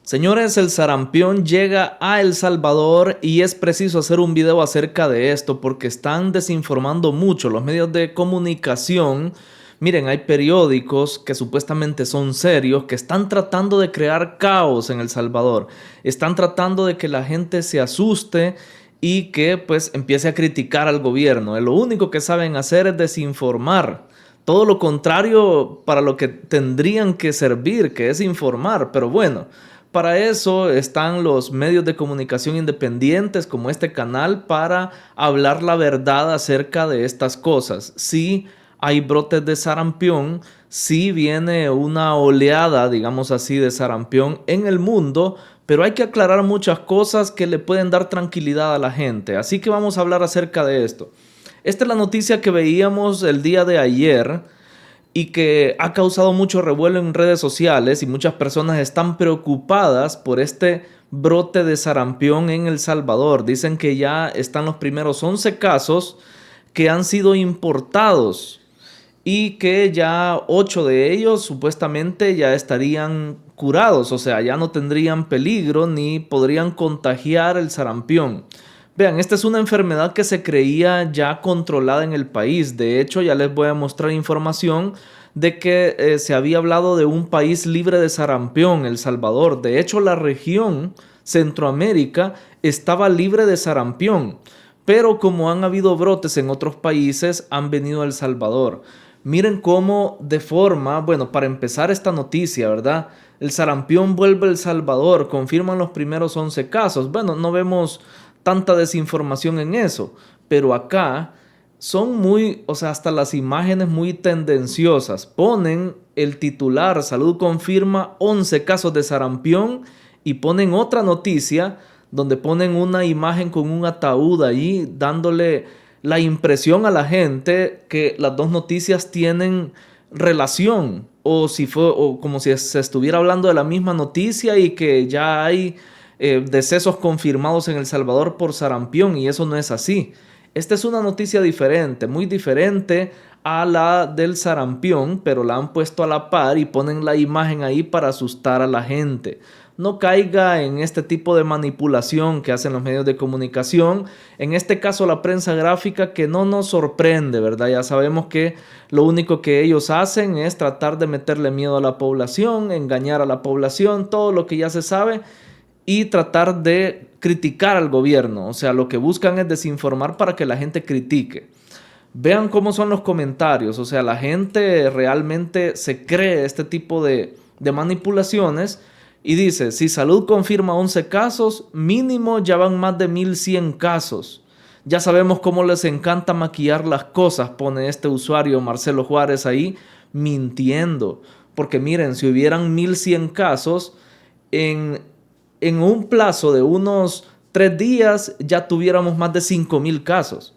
Señores, el sarampión llega a El Salvador y es preciso hacer un video acerca de esto porque están desinformando mucho los medios de comunicación. Miren, hay periódicos que supuestamente son serios que están tratando de crear caos en El Salvador. Están tratando de que la gente se asuste y que pues empiece a criticar al gobierno. Lo único que saben hacer es desinformar. Todo lo contrario para lo que tendrían que servir, que es informar. Pero bueno, para eso están los medios de comunicación independientes como este canal para hablar la verdad acerca de estas cosas. Sí hay brotes de sarampión, sí viene una oleada, digamos así, de sarampión en el mundo, pero hay que aclarar muchas cosas que le pueden dar tranquilidad a la gente. Así que vamos a hablar acerca de esto. Esta es la noticia que veíamos el día de ayer y que ha causado mucho revuelo en redes sociales y muchas personas están preocupadas por este brote de sarampión en El Salvador. Dicen que ya están los primeros 11 casos que han sido importados y que ya 8 de ellos supuestamente ya estarían curados, o sea, ya no tendrían peligro ni podrían contagiar el sarampión. Vean, esta es una enfermedad que se creía ya controlada en el país. De hecho, ya les voy a mostrar información de que se había hablado de un país libre de sarampión, El Salvador. De hecho, la región Centroamérica estaba libre de sarampión. Pero como han habido brotes en otros países, han venido a El Salvador. Miren cómo de forma, bueno, para empezar esta noticia, ¿verdad? El sarampión vuelve a El Salvador, confirman los primeros 11 casos. Bueno, no vemos tanta desinformación en eso, pero acá son muy, o sea, hasta las imágenes muy tendenciosas. Ponen el titular, Salud confirma 11 casos de sarampión y ponen otra noticia donde ponen una imagen con un ataúd allí dándole la impresión a la gente que las dos noticias tienen relación o si fue o como si se estuviera hablando de la misma noticia y que ya hay decesos confirmados en El Salvador por sarampión y eso no es así. Esta es una noticia diferente, muy diferente a la del sarampión, pero la han puesto a la par y ponen la imagen ahí para asustar a la gente. No caiga en este tipo de manipulación que hacen los medios de comunicación. En este caso la prensa gráfica que no nos sorprende, ¿verdad? Ya sabemos que lo único que ellos hacen es tratar de meterle miedo a la población, engañar a la población, todo lo que ya se sabe y tratar de criticar al gobierno. O sea, lo que buscan es desinformar para que la gente critique. Vean cómo son los comentarios. O sea, la gente realmente se cree este tipo de manipulaciones y dice, si Salud confirma 11 casos, mínimo ya van más de 1100 casos. Ya sabemos cómo les encanta maquillar las cosas, pone este usuario Marcelo Juárez ahí, mintiendo. Porque miren, si hubieran 1100 casos, en un plazo de unos 3 días ya tuviéramos más de 5000 casos.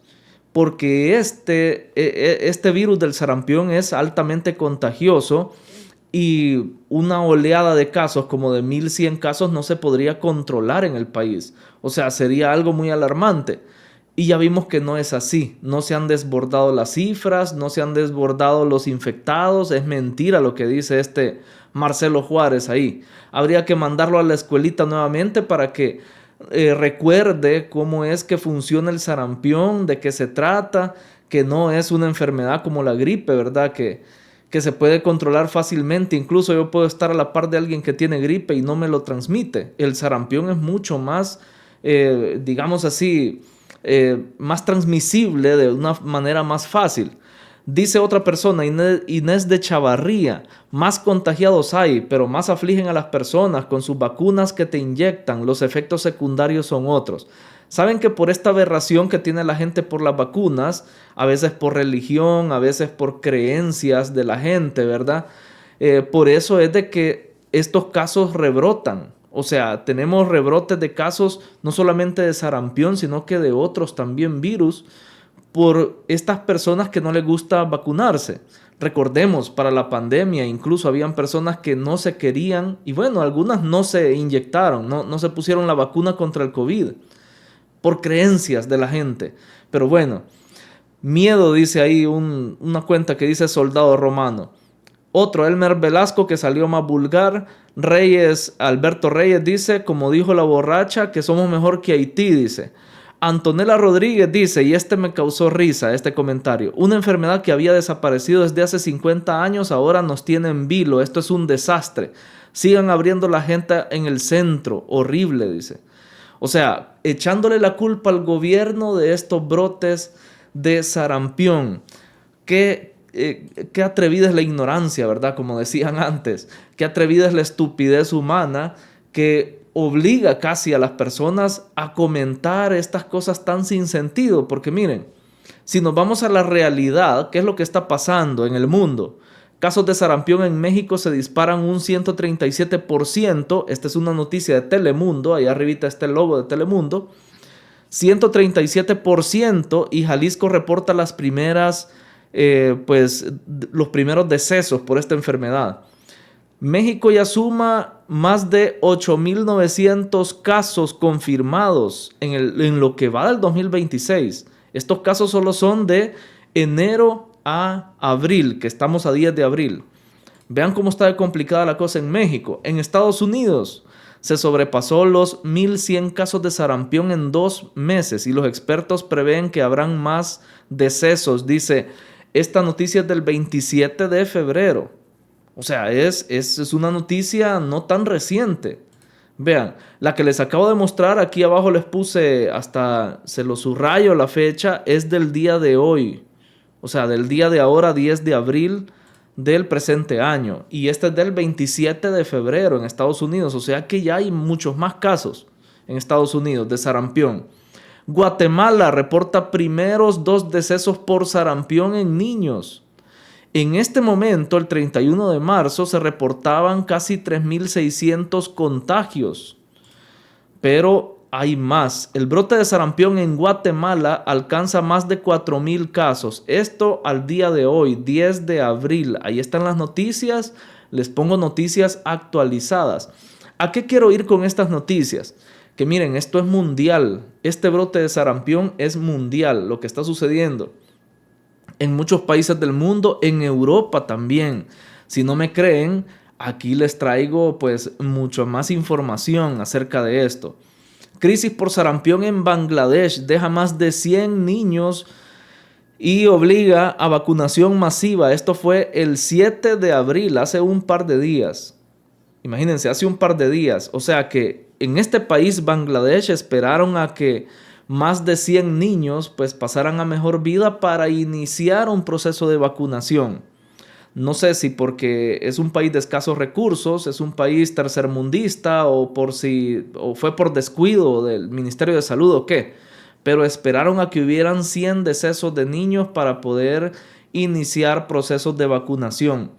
Porque este virus del sarampión es altamente contagioso y una oleada de casos como de 1100 casos no se podría controlar en el país. O sea, sería algo muy alarmante. Y ya vimos que no es así. No se han desbordado las cifras, no se han desbordado los infectados. Es mentira lo que dice este Marcelo Juárez ahí. Habría que mandarlo a la escuelita nuevamente para que recuerde cómo es que funciona el sarampión, de qué se trata, que no es una enfermedad como la gripe, ¿verdad? Que se puede controlar fácilmente. Incluso yo puedo estar a la par de alguien que tiene gripe y no me lo transmite. El sarampión es mucho más, digamos así, más transmisible de una manera más fácil. Dice otra persona, Inés de Chavarría, más contagiados hay, pero más afligen a las personas con sus vacunas que te inyectan. Los efectos secundarios son otros. Saben que por esta aberración que tiene la gente por las vacunas, a veces por religión, a veces por creencias de la gente, ¿verdad? Por eso es de que estos casos rebrotan. O sea, tenemos rebrotes de casos no solamente de sarampión, sino que de otros también virus por estas personas que no les gusta vacunarse. Recordemos, para la pandemia incluso habían personas que no se querían y bueno, algunas no se inyectaron, no se pusieron la vacuna contra el COVID por creencias de la gente. Pero bueno, miedo, dice ahí una cuenta que dice Soldado Romano. Otro, Elmer Velasco, que salió más vulgar. Alberto Reyes dice, como dijo la borracha, que somos mejor que Haití, dice. Antonella Rodríguez dice, y este me causó risa, este comentario, una enfermedad que había desaparecido desde hace 50 años, ahora nos tiene en vilo, esto es un desastre. Sigan abriendo la gente en el centro, horrible, dice. O sea, echándole la culpa al gobierno de estos brotes de sarampión. Qué atrevida es la ignorancia, ¿verdad? Como decían antes. Qué atrevida es la estupidez humana que obliga casi a las personas a comentar estas cosas tan sin sentido. Porque miren, si nos vamos a la realidad, ¿qué es lo que está pasando en el mundo? Casos de sarampión en México se disparan un 137%. Esta es una noticia de Telemundo. Ahí arribita está el logo de Telemundo. 137%, y Jalisco reporta los primeros decesos por esta enfermedad. México ya suma más de 8,900 casos confirmados en lo que va del 2026. Estos casos solo son de enero a abril, que estamos a 10 de abril. Vean cómo está complicada la cosa en México. En Estados Unidos se sobrepasó los 1,100 casos de sarampión en 2 meses y los expertos prevén que habrán más decesos. Dice, esta noticia es del 27 de febrero. O sea, es una noticia no tan reciente. Vean, la que les acabo de mostrar, aquí abajo les puse, hasta se lo subrayo la fecha, es del día de hoy. O sea, del día de ahora, 10 de abril del presente año. Y este es del 27 de febrero en Estados Unidos. O sea que ya hay muchos más casos en Estados Unidos de sarampión. Guatemala reporta primeros 2 decesos por sarampión en niños. En este momento, el 31 de marzo, se reportaban casi 3,600 contagios. Pero hay más. El brote de sarampión en Guatemala alcanza más de 4,000 casos. Esto al día de hoy, 10 de abril. Ahí están las noticias. Les pongo noticias actualizadas. ¿A qué quiero ir con estas noticias? Que miren, esto es mundial. Este brote de sarampión es mundial, lo que está sucediendo en muchos países del mundo, en Europa también. Si no me creen, aquí les traigo pues mucho más información acerca de esto. Crisis por sarampión en Bangladesh deja más de 100 niños y obliga a vacunación masiva. Esto fue el 7 de abril, hace un par de días. Imagínense, hace un par de días. O sea que en este país, Bangladesh, esperaron a que más de 100 niños pues pasaran a mejor vida para iniciar un proceso de vacunación. No sé si porque es un país de escasos recursos, es un país tercermundista o fue por descuido del Ministerio de Salud o qué, pero esperaron a que hubieran 100 decesos de niños para poder iniciar procesos de vacunación.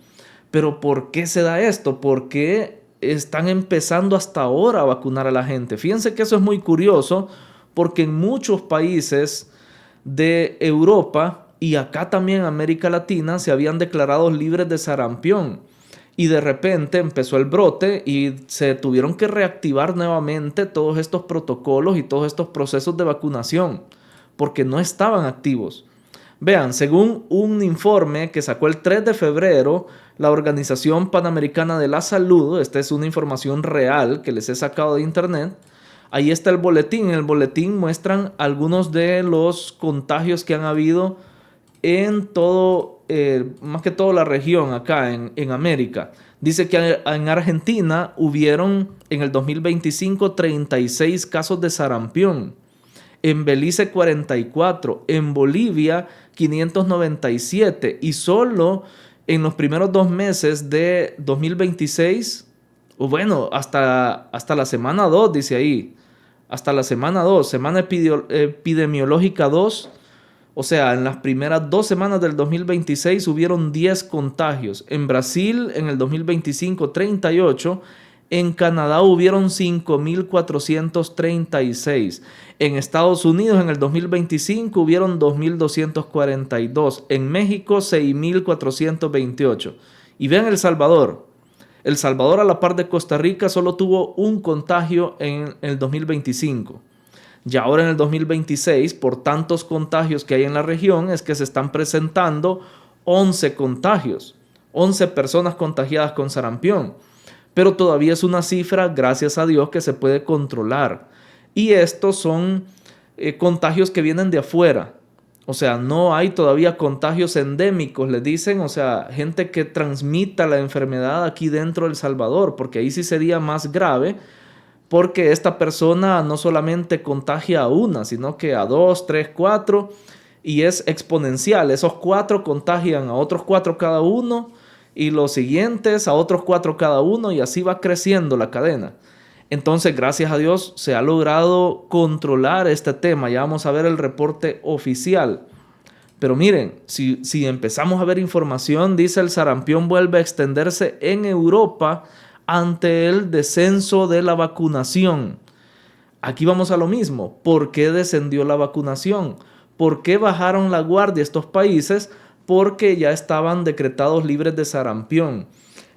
Pero ¿por qué se da esto? ¿Por qué están empezando hasta ahora a vacunar a la gente? Fíjense que eso es muy curioso, porque en muchos países de Europa y acá también en América Latina se habían declarado libres de sarampión. Y de repente empezó el brote y se tuvieron que reactivar nuevamente todos estos protocolos y todos estos procesos de vacunación, porque no estaban activos. Vean, según un informe que sacó el 3 de febrero, la Organización Panamericana de la Salud, esta es una información real que les he sacado de internet, ahí está el boletín. En el boletín muestran algunos de los contagios que han habido en todo, más que todo la región acá en América. Dice que en Argentina hubieron en el 2025 36 casos de sarampión. En Belice 44, en Bolivia 597 y solo en los primeros 2 meses de 2026, o bueno, hasta la semana 2 dice ahí, hasta la semana 2, semana epidemiológica 2, o sea, en las primeras 2 semanas del 2026 hubieron 10 contagios. En Brasil en el 2025 38, en Canadá hubieron 5,436. En Estados Unidos en el 2025 hubieron 2,242. En México 6,428. Y vean El Salvador. El Salvador, a la par de Costa Rica, solo tuvo un contagio en el 2025. Y ahora en el 2026, por tantos contagios que hay en la región, es que se están presentando 11 contagios. 11 personas contagiadas con sarampión. Pero todavía es una cifra, gracias a Dios, que se puede controlar. Y estos son contagios que vienen de afuera. O sea, no hay todavía contagios endémicos, les dicen, o sea, gente que transmita la enfermedad aquí dentro de El Salvador, porque ahí sí sería más grave, porque esta persona no solamente contagia a una, sino que a 2, 3, 4, y es exponencial. Esos 4 contagian a otros 4 cada uno, y los siguientes a otros 4 cada uno, y así va creciendo la cadena. Entonces, gracias a Dios, se ha logrado controlar este tema. Ya vamos a ver el reporte oficial. Pero miren, si empezamos a ver información, dice el sarampión vuelve a extenderse en Europa ante el descenso de la vacunación. Aquí vamos a lo mismo. ¿Por qué descendió la vacunación? ¿Por qué bajaron la guardia estos países? Porque ya estaban decretados libres de sarampión.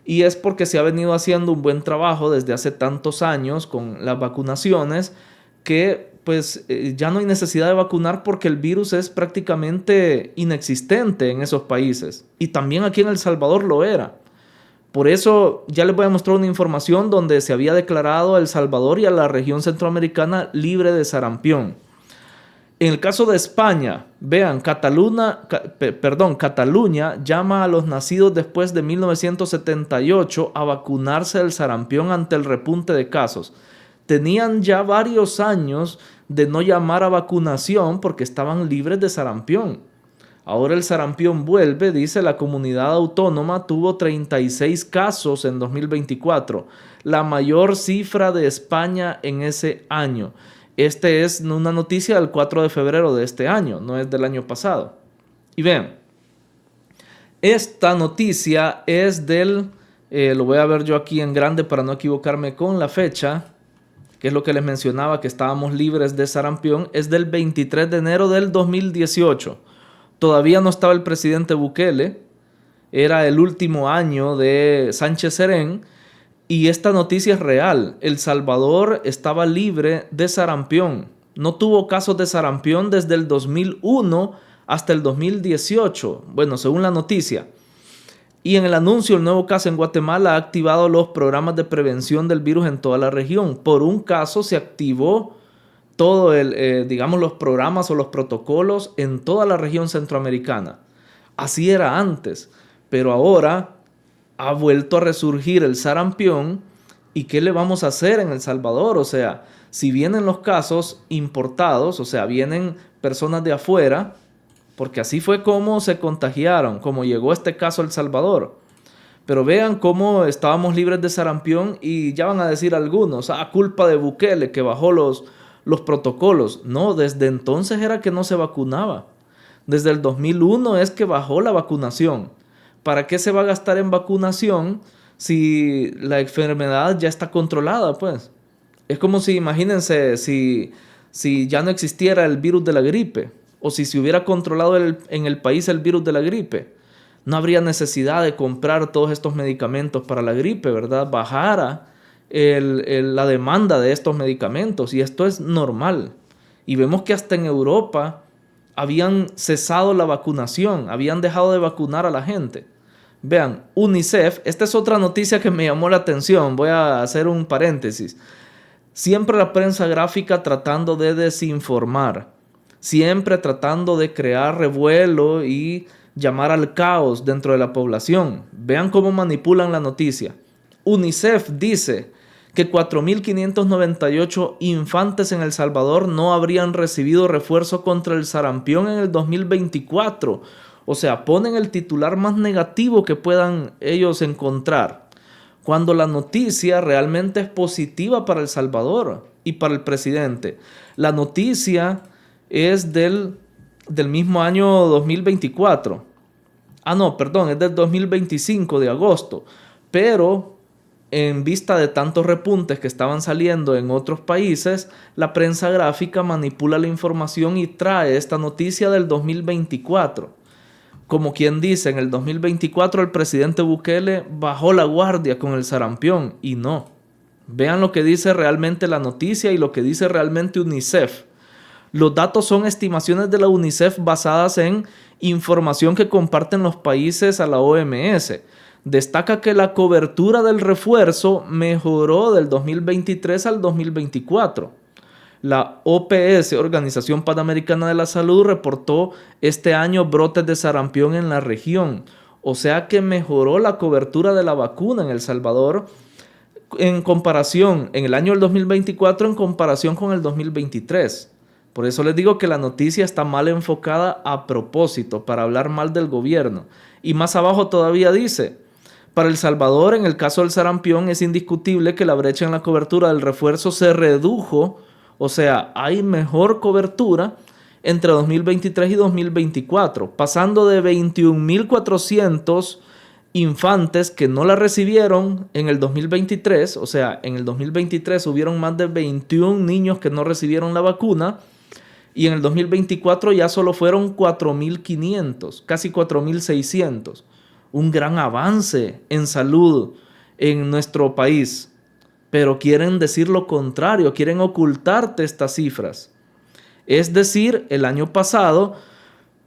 Y es porque se ha venido haciendo un buen trabajo desde hace tantos años con las vacunaciones que pues ya no hay necesidad de vacunar porque el virus es prácticamente inexistente en esos países. Y también aquí en El Salvador lo era. Por eso ya les voy a mostrar una información donde se había declarado a El Salvador y a la región centroamericana libre de sarampión. En el caso de España, vean, Cataluña llama a los nacidos después de 1978 a vacunarse del sarampión ante el repunte de casos. Tenían ya varios años de no llamar a vacunación porque estaban libres de sarampión. Ahora el sarampión vuelve, dice la comunidad autónoma, tuvo 36 casos en 2024, la mayor cifra de España en ese año. Esta es una noticia del 4 de febrero de este año, no es del año pasado. Y vean, esta noticia es lo voy a ver yo aquí en grande para no equivocarme con la fecha, que es lo que les mencionaba, que estábamos libres de sarampión, es del 23 de enero del 2018. Todavía no estaba el presidente Bukele, era el último año de Sánchez Serén, y esta noticia es real. El Salvador estaba libre de sarampión. No tuvo casos de sarampión desde el 2001 hasta el 2018. Bueno, según la noticia. Y en el anuncio, el nuevo caso en Guatemala ha activado los programas de prevención del virus en toda la región. Por un caso se activó todo los programas o los protocolos en toda la región centroamericana. Así era antes, pero ahora ha vuelto a resurgir el sarampión. ¿Y qué le vamos a hacer en El Salvador? O sea, si vienen los casos importados, o sea, vienen personas de afuera, porque así fue como se contagiaron, como llegó este caso a El Salvador. Pero vean cómo estábamos libres de sarampión y ya van a decir algunos, culpa de Bukele que bajó los protocolos. No, desde entonces era que no se vacunaba. Desde el 2001 es que bajó la vacunación. ¿Para qué se va a gastar en vacunación si la enfermedad ya está controlada, pues? Es como si, imagínense, si ya no existiera el virus de la gripe, o si se hubiera controlado en el país el virus de la gripe. No habría necesidad de comprar todos estos medicamentos para la gripe, ¿verdad? Bajara la demanda de estos medicamentos, y esto es normal. Y vemos que hasta en Europa habían cesado la vacunación, habían dejado de vacunar a la gente. Vean, UNICEF, esta es otra noticia que me llamó la atención, voy a hacer un paréntesis. Siempre la prensa gráfica tratando de desinformar, siempre tratando de crear revuelo y llamar al caos dentro de la población. Vean cómo manipulan la noticia. UNICEF dice que 4.598 infantes en El Salvador no habrían recibido refuerzo contra el sarampión en el 2024. O sea, ponen el titular más negativo que puedan ellos encontrar, cuando la noticia realmente es positiva para El Salvador y para el presidente. La noticia es del mismo año 2024. Es del 2025 de agosto. Pero en vista de tantos repuntes que estaban saliendo en otros países, la prensa gráfica manipula la información y trae esta noticia del 2024. Como quien dice, en el 2024 el presidente Bukele bajó la guardia con el sarampión, y no. Vean lo que dice realmente la noticia y lo que dice realmente UNICEF. Los datos son estimaciones de la UNICEF basadas en información que comparten los países a la OMS. destaca que la cobertura del refuerzo mejoró del 2023 al 2024. La OPS, Organización Panamericana de la Salud, reportó este año brotes de sarampión en la región. O sea que mejoró la cobertura de la vacuna en El Salvador en comparación, en el año del 2024 en comparación con el 2023. Por eso les digo que la noticia está mal enfocada a propósito, para hablar mal del gobierno. Y más abajo todavía dice: para El Salvador, en el caso del sarampión, es indiscutible que la brecha en la cobertura del refuerzo se redujo, o sea, hay mejor cobertura entre 2023 y 2024, pasando de 21.400 infantes que no la recibieron en el 2023, o sea, en el 2023 hubieron más de 21 niños que no recibieron la vacuna, y en el 2024 ya solo fueron 4.500, casi 4.600. Un gran avance en salud en nuestro país. Pero quieren decir lo contrario, quieren ocultarte estas cifras. Es decir, el año pasado,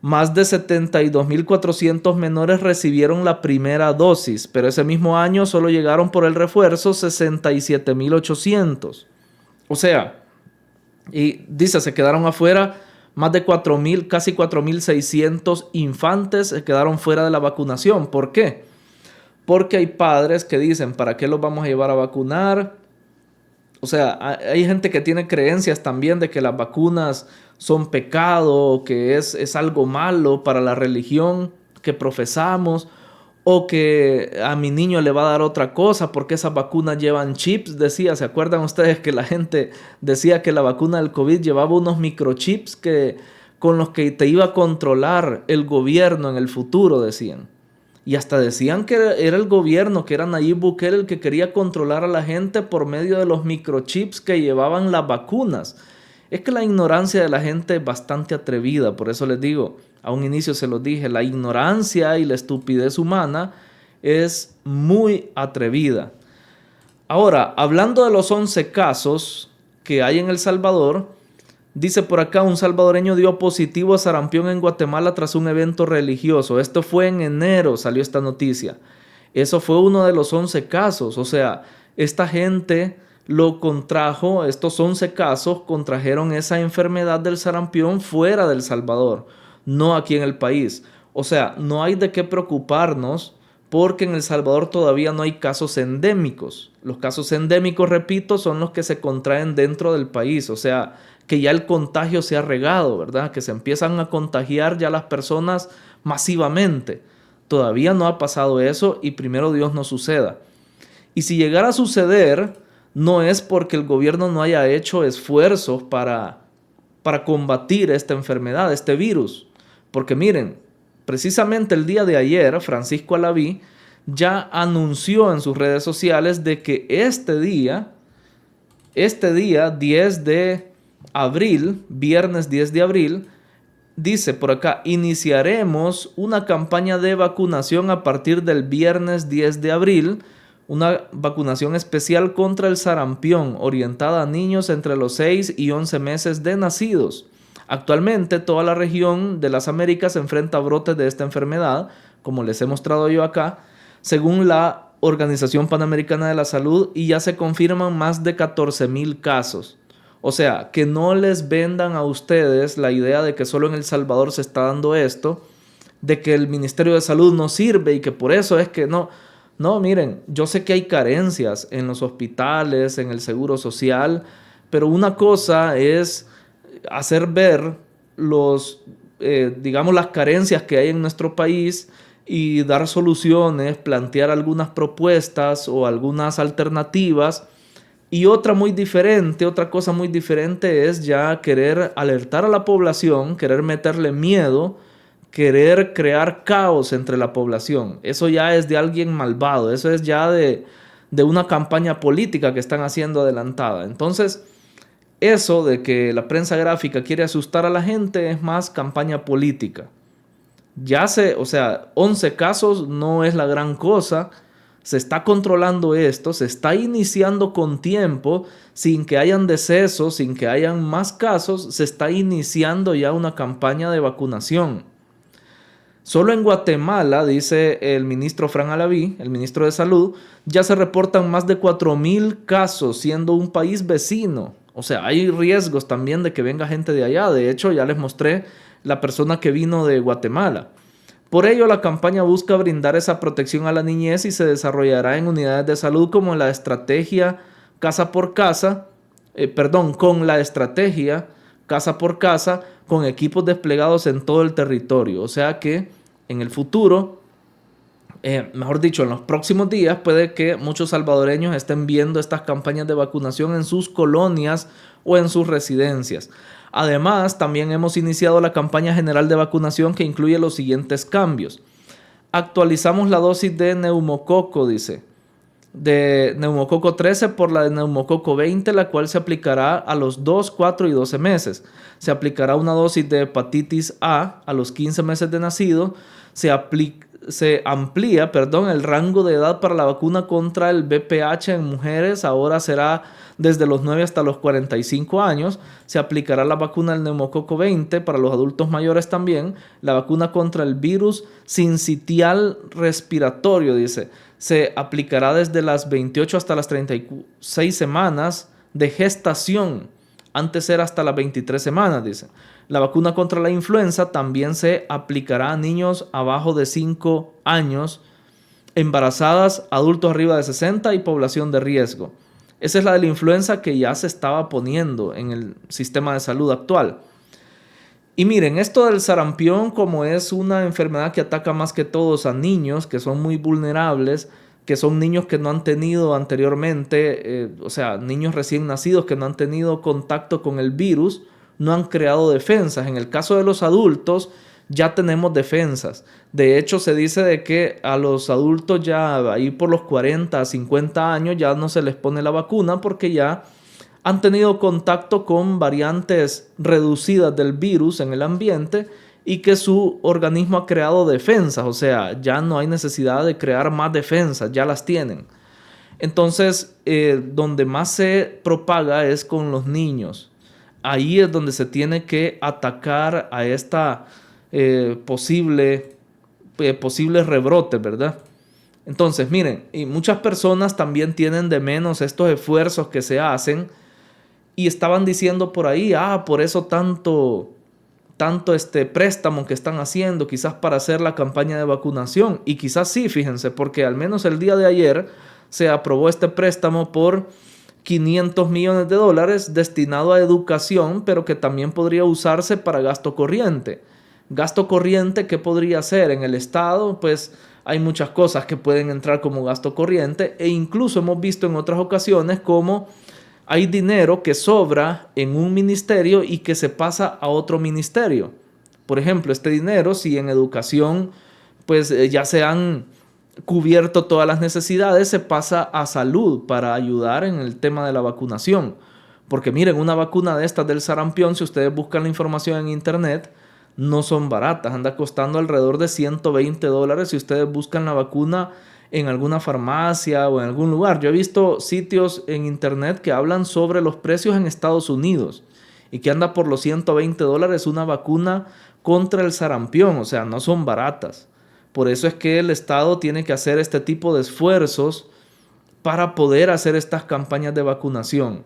más de 72.400 menores recibieron la primera dosis, pero ese mismo año solo llegaron por el refuerzo 67.800. O sea, y dice, se quedaron afuera más de 4.000, casi 4.600 infantes se quedaron fuera de la vacunación. ¿Por qué? Porque hay padres que dicen, ¿para qué los vamos a llevar a vacunar? O sea, hay gente que tiene creencias también de que las vacunas son pecado, que es algo malo para la religión que profesamos, o que a mi niño le va a dar otra cosa porque esas vacunas llevan chips, decía. ¿Se acuerdan ustedes que la gente decía que la vacuna del COVID llevaba unos microchips con los que te iba a controlar el gobierno en el futuro, decían? Y hasta decían que era el gobierno, que era Nayib Bukele el que quería controlar a la gente por medio de los microchips que llevaban las vacunas. Es que la ignorancia de la gente es bastante atrevida, por eso les digo, a un inicio se los dije, la ignorancia y la estupidez humana es muy atrevida. Ahora, hablando de los 11 casos que hay en El Salvador, dice por acá, un salvadoreño dio positivo a sarampión en Guatemala tras un evento religioso. Esto fue en enero, salió esta noticia. Eso fue uno de los 11 casos. O sea, esta gente lo contrajo, estos 11 casos contrajeron esa enfermedad del sarampión fuera del Salvador, no aquí en el país. O sea, no hay de qué preocuparnos porque en El Salvador todavía no hay casos endémicos. Los casos endémicos, repito, son los que se contraen dentro del país. O sea, que ya el contagio se ha regado, ¿verdad? Que se empiezan a contagiar ya las personas masivamente. Todavía no ha pasado eso y primero Dios no suceda. Y si llegara a suceder, no es porque el gobierno no haya hecho esfuerzos para combatir esta enfermedad, este virus. Porque miren, precisamente el día de ayer, Francisco Alaví ya anunció en sus redes sociales de que este día 10 de abril, viernes 10 de abril, dice por acá, iniciaremos una campaña de vacunación a partir del viernes 10 de abril, una vacunación especial contra el sarampión, orientada a niños entre los 6 y 11 meses de nacidos. Actualmente, toda la región de las Américas se enfrenta a brotes de esta enfermedad, como les he mostrado yo acá, según la Organización Panamericana de la Salud, y ya se confirman más de 14,000 casos. O sea, que no les vendan a ustedes la idea de que solo en El Salvador se está dando esto, de que el Ministerio de Salud no sirve y que por eso es que no. No, miren, yo sé que hay carencias en los hospitales, en el seguro social, pero una cosa es hacer ver digamos, las carencias que hay en nuestro país y dar soluciones, plantear algunas propuestas o algunas alternativas. Y otra cosa muy diferente es ya querer alertar a la población, querer meterle miedo, querer crear caos entre la población. Eso ya es de alguien malvado, eso es ya de una campaña política que están haciendo adelantada. Entonces, eso de que la prensa gráfica quiere asustar a la gente es más campaña política. 11 casos no es la gran cosa. Se está controlando esto, se está iniciando con tiempo, sin que hayan decesos, sin que hayan más casos, se está iniciando ya una campaña de vacunación. Solo en Guatemala, dice el ministro Fran Alaví, el ministro de Salud, ya se reportan más de 4,000 casos, siendo un país vecino. O sea, hay riesgos también de que venga gente de allá. De hecho, ya les mostré la persona que vino de Guatemala. Por ello, la campaña busca brindar esa protección a la niñez y se desarrollará en unidades de salud como la estrategia casa por casa, con la estrategia casa por casa, con equipos desplegados en todo el territorio. O sea que en el futuro, mejor dicho, en los próximos días, puede que muchos salvadoreños estén viendo estas campañas de vacunación en sus colonias o en sus residencias. Además, también hemos iniciado la campaña general de vacunación que incluye los siguientes cambios. Actualizamos la dosis de neumococo, dice, de neumococo 13 por la de neumococo 20, la cual se aplicará a los 2, 4 y 12 meses. Se aplicará una dosis de hepatitis A los 15 meses de nacido. Se amplía el rango de edad para la vacuna contra el VPH en mujeres. Ahora será desde los 9 hasta los 45 años. Se aplicará la vacuna del neumococo 20 para los adultos mayores también. La vacuna contra el virus sincitial respiratorio, dice, se aplicará desde las 28 hasta las 36 semanas de gestación. Antes era hasta las 23 semanas, dice. La vacuna contra la influenza también se aplicará a niños abajo de 5 años, embarazadas, adultos arriba de 60 y población de riesgo. Esa es la de la influenza que ya se estaba poniendo en el sistema de salud actual. Y miren, esto del sarampión, como es una enfermedad que ataca más que todos a niños que son muy vulnerables, que son niños que no han tenido anteriormente, o sea, niños recién nacidos que no han tenido contacto con el virus, no han creado defensas. En el caso de los adultos, ya tenemos defensas. De hecho, se dice de que a los adultos ya ahí por los 40, 50 años ya no se les pone la vacuna porque ya han tenido contacto con variantes reducidas del virus en el ambiente y que su organismo ha creado defensas. O sea, ya no hay necesidad de crear más defensas, ya las tienen. Entonces, donde más se propaga es con los niños. Ahí es donde se tiene que atacar a esta posible rebrote, ¿verdad? Entonces, miren, y muchas personas también tienen de menos estos esfuerzos que se hacen y estaban diciendo por ahí, por eso tanto préstamo que están haciendo, quizás para hacer la campaña de vacunación. Y quizás sí, fíjense, porque al menos el día de ayer se aprobó este préstamo por $500 millones destinado a educación, pero que también podría usarse para gasto corriente. Gasto corriente, ¿qué podría ser? En el Estado, pues hay muchas cosas que pueden entrar como gasto corriente e incluso hemos visto en otras ocasiones cómo hay dinero que sobra en un ministerio y que se pasa a otro ministerio. Por ejemplo, este dinero, si en educación pues ya se han cubierto todas las necesidades, se pasa a salud para ayudar en el tema de la vacunación. Porque miren, una vacuna de estas del sarampión, si ustedes buscan la información en internet, no son baratas, anda costando alrededor de $120 si ustedes buscan la vacuna en alguna farmacia o en algún lugar. Yo he visto sitios en internet que hablan sobre los precios en Estados Unidos y que anda por los $120 una vacuna contra el sarampión, o sea, no son baratas. Por eso es que el Estado tiene que hacer este tipo de esfuerzos para poder hacer estas campañas de vacunación.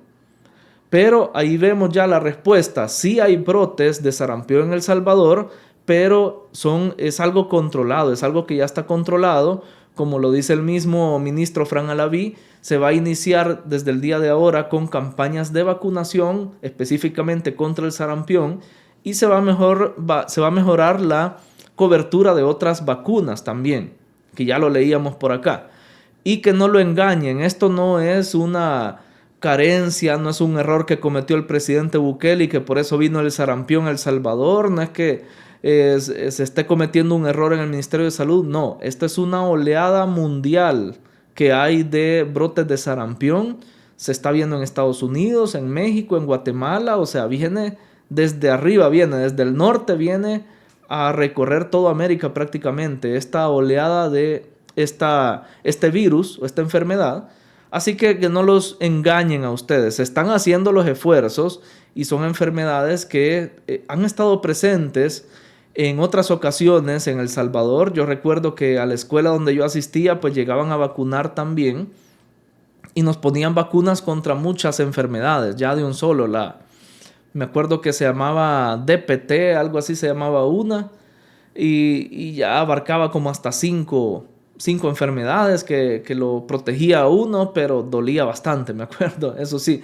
Pero ahí vemos ya la respuesta. Sí hay brotes de sarampión en El Salvador, pero es algo controlado, es algo que ya está controlado. Como lo dice el mismo ministro Fran Alaví, se va a iniciar desde el día de ahora con campañas de vacunación específicamente contra el sarampión y se va a mejorar la cobertura de otras vacunas también, que ya lo leíamos por acá. Y que no lo engañen, esto no es una carencia, no es un error que cometió el presidente Bukele y que por eso vino el sarampión a El Salvador, no es que se esté cometiendo un error en el Ministerio de Salud, no, esta es una oleada mundial que hay de brotes de sarampión, se está viendo en Estados Unidos, en México, en Guatemala, o sea, viene desde arriba, viene desde el norte, viene a recorrer toda América prácticamente, esta oleada de este virus o esta enfermedad. Así que no los engañen a ustedes, se están haciendo los esfuerzos y son enfermedades que han estado presentes En otras ocasiones en El Salvador, yo recuerdo que a la escuela donde yo asistía, pues llegaban a vacunar también y nos ponían vacunas contra muchas enfermedades, ya de un solo. Me acuerdo que se llamaba DPT, algo así se llamaba una, y ya abarcaba como hasta cinco enfermedades que lo protegía a uno, pero dolía bastante, me acuerdo, eso sí.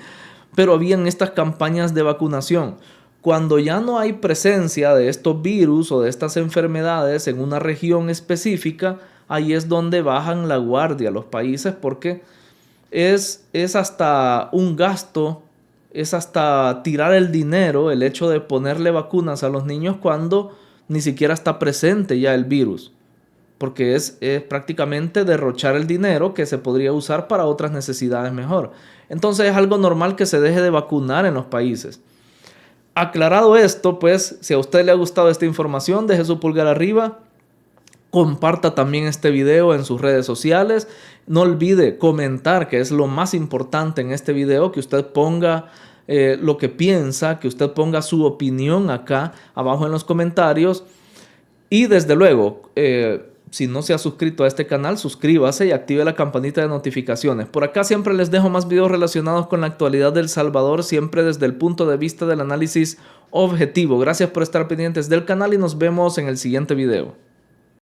Pero habían estas campañas de vacunación. Cuando ya no hay presencia de estos virus o de estas enfermedades en una región específica, ahí es donde bajan la guardia los países porque es hasta un gasto, es hasta tirar el dinero el hecho de ponerle vacunas a los niños cuando ni siquiera está presente ya el virus. Porque es prácticamente derrochar el dinero que se podría usar para otras necesidades mejor. Entonces es algo normal que se deje de vacunar en los países. Aclarado esto, pues, si a usted le ha gustado esta información, deje su pulgar arriba. Comparta también este video en sus redes sociales. No olvide comentar, que es lo más importante en este video, que usted ponga lo que piensa, que usted ponga su opinión acá abajo en los comentarios. Y desde luego, si no se ha suscrito a este canal, suscríbase y active la campanita de notificaciones. Por acá siempre les dejo más videos relacionados con la actualidad de El Salvador, siempre desde el punto de vista del análisis objetivo. Gracias por estar pendientes del canal y nos vemos en el siguiente video.